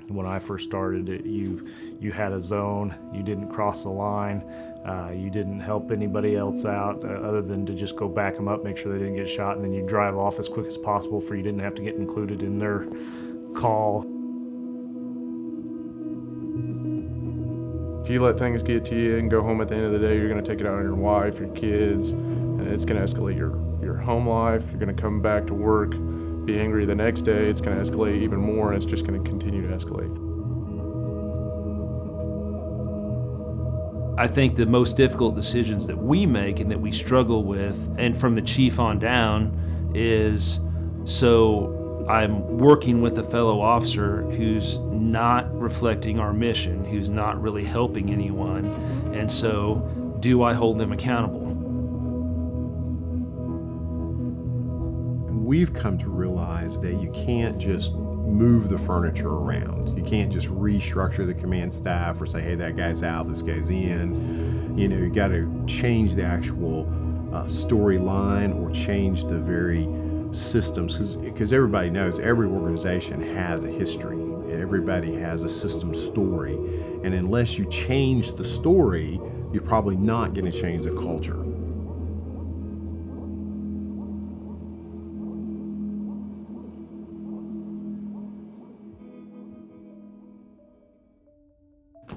When I first started it, you had a zone, you didn't cross the line, you didn't help anybody else out other than to just go back them up, make sure they didn't get shot, and then you drive off as quick as possible for you didn't have to get included in their call. If you let things get to you and go home at the end of the day, you're going to take it out on your wife, your kids, and it's going to escalate your home life. You're going to come back to work, be angry the next day. It's going to escalate even more, and it's just going to continue to escalate. I think the most difficult decisions that we make and that we struggle with, and from the chief on down, is so I'm working with a fellow officer who's not reflecting our mission, who's not really helping anyone, and so do I hold them accountable? We've come to realize that you can't just move the furniture around. You can't just restructure the command staff or say, hey, that guy's out, this guy's in. You know, you got to change the actual storyline or change the very systems, because everybody knows every organization has a history. Everybody has a system story. And unless you change the story, you're probably not going to change the culture.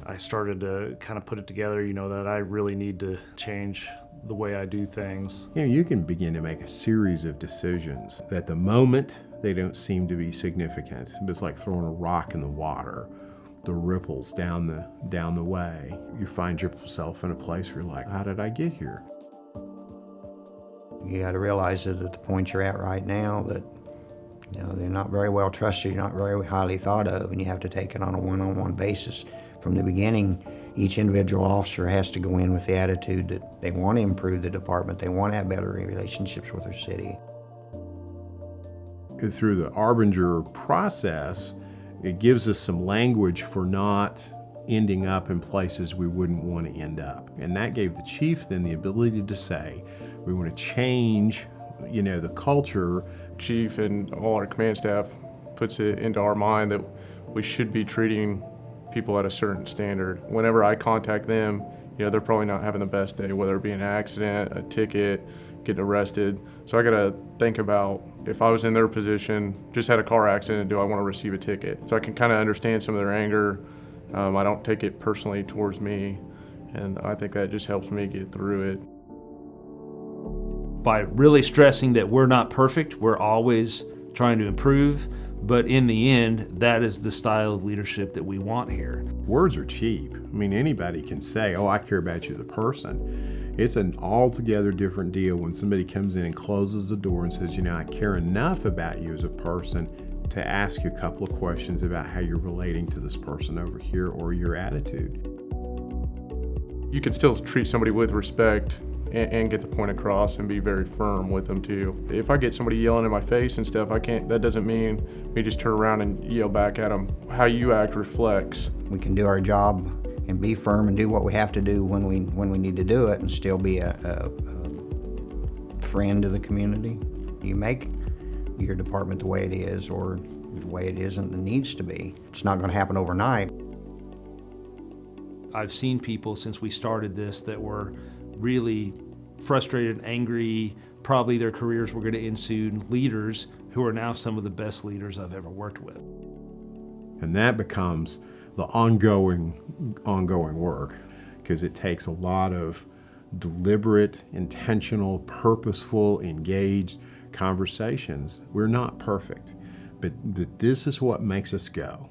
I started to kind of put it together, you know, that I really need to change the way I do things. You know, you can begin to make a series of decisions that at the moment they don't seem to be significant. It's like throwing a rock in the water. The ripples down the way. You find yourself in a place where you're like, how did I get here? You got to realize that at the point you're at right now that, you know, they're not very well trusted, you're not very highly thought of, and you have to take it on a one-on-one basis. From the beginning, each individual officer has to go in with the attitude that they want to improve the department, they want to have better relationships with their city. Through the Arbinger process, it gives us some language for not ending up in places we wouldn't want to end up. And that gave the chief then the ability to say, we want to change, you know, the culture. Chief and all our command staff puts it into our mind that we should be treating people at a certain standard. Whenever I contact them, you know, they're probably not having the best day, whether it be an accident, a ticket, getting arrested. So I gotta think about, if I was in their position, just had a car accident, do I want to receive a ticket? So I can kind of understand some of their anger. I don't take it personally towards me, and I think that just helps me get through it. By really stressing that we're not perfect, we're always trying to improve, but in the end, that is the style of leadership that we want here. Words are cheap. I mean, anybody can say, oh, I care about you, the person. It's an altogether different deal when somebody comes in and closes the door and says, you know, I care enough about you as a person to ask you a couple of questions about how you're relating to this person over here or your attitude. You can still treat somebody with respect and get the point across and be very firm with them too. If I get somebody yelling in my face and stuff, that doesn't mean me just turn around and yell back at them. How you act reflects. We can do our job and be firm and do what we have to do when we need to do it and still be a friend to the community. You make your department the way it is or the way it isn't and needs to be. It's not going to happen overnight. I've seen people since we started this that were really frustrated, angry, probably their careers were going to ensue, leaders who are now some of the best leaders I've ever worked with. And that becomes the ongoing work, because it takes a lot of deliberate, intentional, purposeful, engaged conversations. We're not perfect, but this is what makes us go.